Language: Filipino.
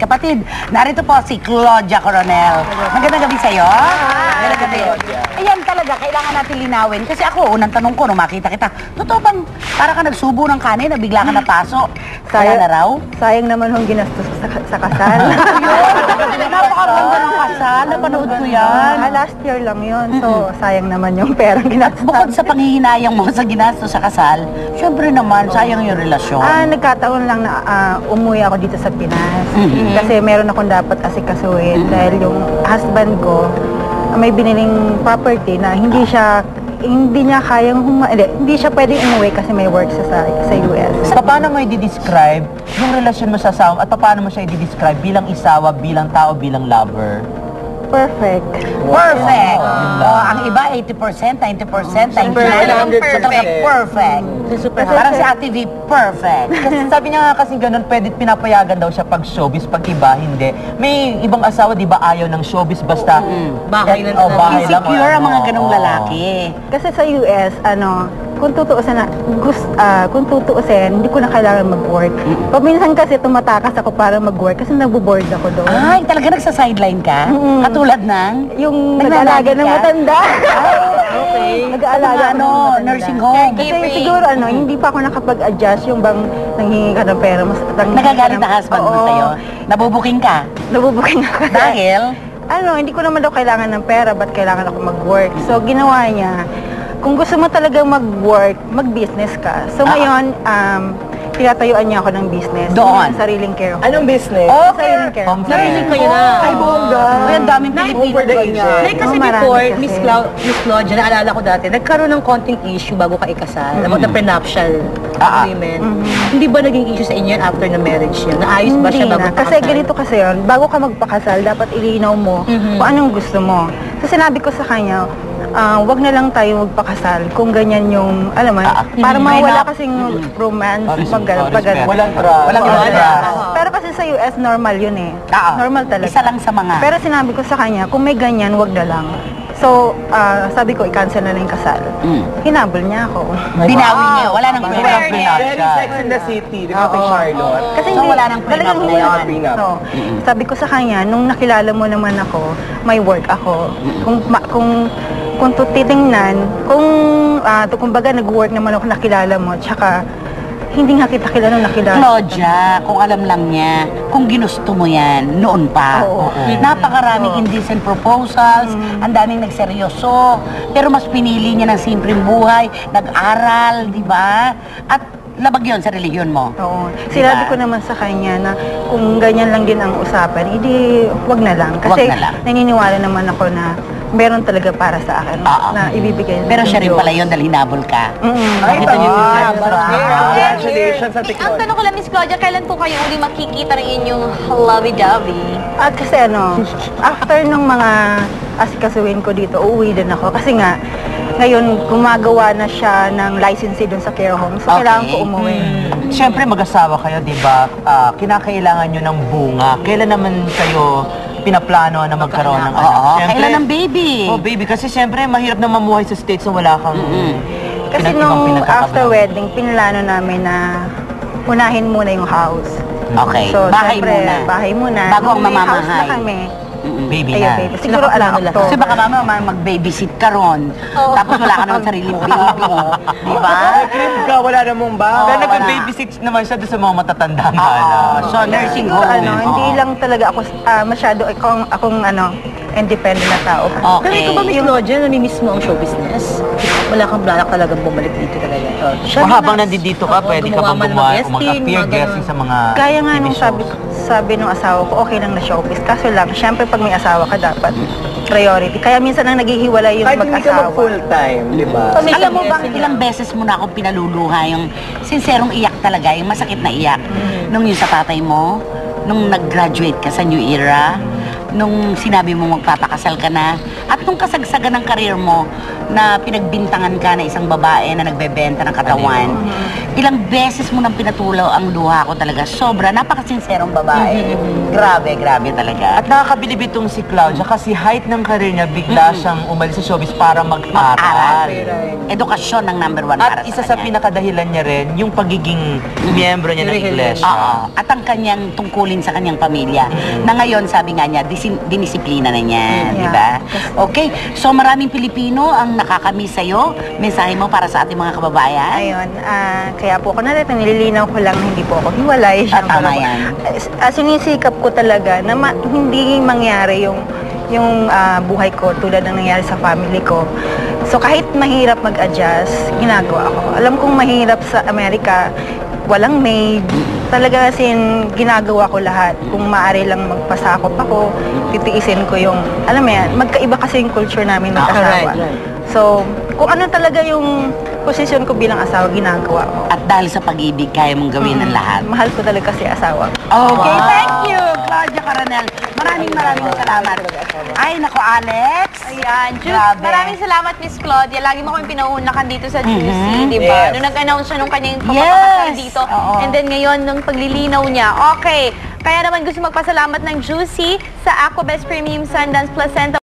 kapatid. Narito po si Claudia Coronel. Magandang gabi sa'yo. Magandang gabi. Ayan talaga, kailangan natin linawin. Kasi ako, unang tanong ko, nung makita kita, totoo bang para ka nagsubo ng kanin na bigla ka napaso? Kaya na raw? Sayang naman yung ginastos sa kasal. Napakaganda ng kasal. Napanood ko yan. Last year lang yun. So, sayang naman yung perang ginastos. Bukod sa panghihinayang mo sa ginastos sa kasal, syempre naman, sayang yung relasyon. Nagkataon lang na umuwi ako dito sa Pinas. Kasi meron akong dapat asikasuhin dahil yung husband ko may biniling property na hindi niya kayang hindi siya pwedeng umuwi kasi may work sa US. Paano mo i-describe yung relasyon mo sa asawa at paano mo siya i-describe bilang isawa, bilang tao, bilang lover? Perfect. Perfect. Ang iba 80%, 90%, 99%. Perfect. Parang si Ate V, perfect. Kasi sabi niya nga kasi ganun, pwede pinapayagan daw siya pag showbiz, pag iba hindi. May ibang asawa, di ba, ayaw ng showbiz, basta bahay lang. Bahay lang. Insecure ang mga ganong lalaki. Kasi sa US, kung tutuusin, hindi ko na kailangan mag-work. Paminsan kasi tumatakas ako para mag-work kasi naboboard ako doon. Ay, talaga nagsa-sideline ka? Katulad ng? Yung nag-aalaga ng matanda. Okay. Nag-aalaga ng matanda. Nursing home. Kasi siguro, hindi pa ako nakapag-adjust yung bang nanghingi ka ng pera. Nagagalit ang husband mo sa'yo? Nabubuking ka? Nabubuking ako. Dahil? Hindi ko naman daw kailangan ng pera, ba't kailangan ako mag-work? So, ginawa niya, kung gusto mo talaga mag-work, mag-business ka. So ngayon, tinatayuan niya ako ng business. Doon? Sariling care home. Anong business? Sariling care home. Sariling kayo na. Ay, bongga. Ay, ang daming Pilipino ganyan. Like kasi before, Miss Claudia, naalala ko dati, nagkaroon ng konting issue bago ka ikasal, about the prenuptial agreement. Hindi ba naging issue sa inyo after na marriage yun? Naayos ba siya bago Kasi ganito kasi yun, bago ka magpakasal, dapat ilinaw mo kung anong gusto mo. So sinabi ko sa kanya, wag na lang tayo magpakasal kung ganyan yung, alam mo, para mawala kasing romance, Walang Pero kasi sa US, normal yun eh. Normal talaga. Isa lang sa mga. Pero sinabi ko sa kanya, kung may ganyan, wag na lang. So, sabi ko, i-cancel na lang yung kasal. Hinabol niya ako. Binawi niya. Wala nang Very Sex in the City, di ba, kay Charlotte? Kasi So, wala nang talagang prenup hindi na yun. no. Sabi ko sa kanya, nung nakilala mo naman ako, may work ako. Kung titingnan, kumbaga nag-work naman ako, nakilala mo, tsaka hindi nga kita kilala nung nakilala. Claudia, kung alam lang niya, kung ginusto mo yan, noon pa. Napakaraming indecent proposals, ang daming nagseryoso, pero mas pinili niya ng simpleng buhay, nag-aral, di ba? At labag yun sa relihiyon mo. Oo. Sinabi ko naman sa kanya na kung ganyan lang din ang usapan, hindi, wag na lang. Kasi naniniwala naman ako na meron talaga para sa akin na ibibigay. Pero siya rin pala yun dahil hinabol ka. Ay, congratulations sa Ang tanong ko lang, Miss Claudia, kailan po kayo uli makikita ng inyong lovey-dovey? At kasi after nung mga asikasuhin ko dito, uuwi din ako. Kasi nga, ngayon, gumagawa na siya ng licensee dun sa care home. So, kailangan ko umuwi. Siyempre, mag-asawa kayo, di ba? Kinakailangan nyo ng bunga. Kailan naman kayo pinaplano na magkaroon ng anak? Kailan ng baby? Oh, baby. Kasi siyempre, mahirap na mamuhay sa States na wala kang... Kasi nung after wedding, pinlano namin na unahin muna yung house. Okay, So, bahay syempre, muna. Bahay muna. Bago ang Nung may house mamamahay. na kami. Baby Ayun, na. baby. Siguro Kasi baka mama mag-babysit ka ron. Tapos wala ka naman sariling baby. Di ba? Nag-grip ka, wala namang ba? Pero nag-babysit naman siya doon sa mga matatanda nga na. So, nursing Siguro home. hindi lang talaga ako masyado akong independent na tao. Okay. Pero ikaw ba, Miss Claudia, namimiss mo ang show business? Wala kang balak talagang bumalik dito talaga. Habang nandito ka, pwede ka bang mag-appear guesting sa mga Kaya nga TV nung shows? sabi nung asawa ko, okay lang na showbiz. Kaso lang, syempre pag may asawa ka, dapat priority. Kaya minsan nang naghihiwalay yung mag-asawa. full-time, di ba? Alam mo ba, ilang beses mo na akong pinaluluha yung sinserong iyak talaga, yung masakit na iyak. Nung yung sa tatay mo, nung nag-graduate ka sa New Era, nung sinabi mo magpapakasal ka na, At nung kasagsagan ng karir mo, na pinagbintangan ka na isang babae na nagbebenta ng katawan, ilang beses mo nang pinatulaw ang luha ko talaga. Sobra, napakasinserong babae. Grabe, grabe talaga. At nakakabilib itong si Claudia kasi height ng karir niya, bigla siyang umalis sa showbiz para mag-aral. Edukasyon ang number 1 para At isa sa sa kanya. pinakadahilan niya rin, yung pagiging miyembro niya ng iglesia. Oo. At ang kanyang tungkulin sa kanyang pamilya. Na ngayon, sabi nga niya, dinisiplina na niya. Di ba? Okay. So, maraming Pilipino ang nakakamiss sa'yo. Mensahe mo para sa ating mga kababayan? Ayun, kaya po ako narito, nililinaw ko lang, hindi po ako hiwalay. Tama yan. Sinisikap ko talaga na hindi mangyari yung buhay ko tulad ng nangyari sa family ko. So kahit mahirap mag-adjust, ginagawa ko. Alam kong mahirap sa Amerika, walang maid. Talaga sin ginagawa ko lahat. Kung maaari lang magpasakop ako, titiisin ko yung, alam mo yan, magkaiba kasi yung culture namin mag-asawa. So, kung ano talaga yung posisyon ko bilang asawa, ginagawa ko. At dahil sa pag-ibig, kaya mong gawin ang lahat. Mahal ko talaga kasi asawa. Okay, thank you, Claudia Caranel. Maraming salamat. Ay, nako, Alex. Ayan, Grabe. maraming salamat, Miss Claudia. Lagi mo kami pinaunakan dito sa Juicy, di ba? Yes. Nung nag-announce siya nung kanyang pagpapakasal Yes. dito. Oo. And then ngayon, nung paglilinaw niya. Okay, kaya naman gusto magpasalamat ng Juicy sa Aquabest Premium Sundance Placenta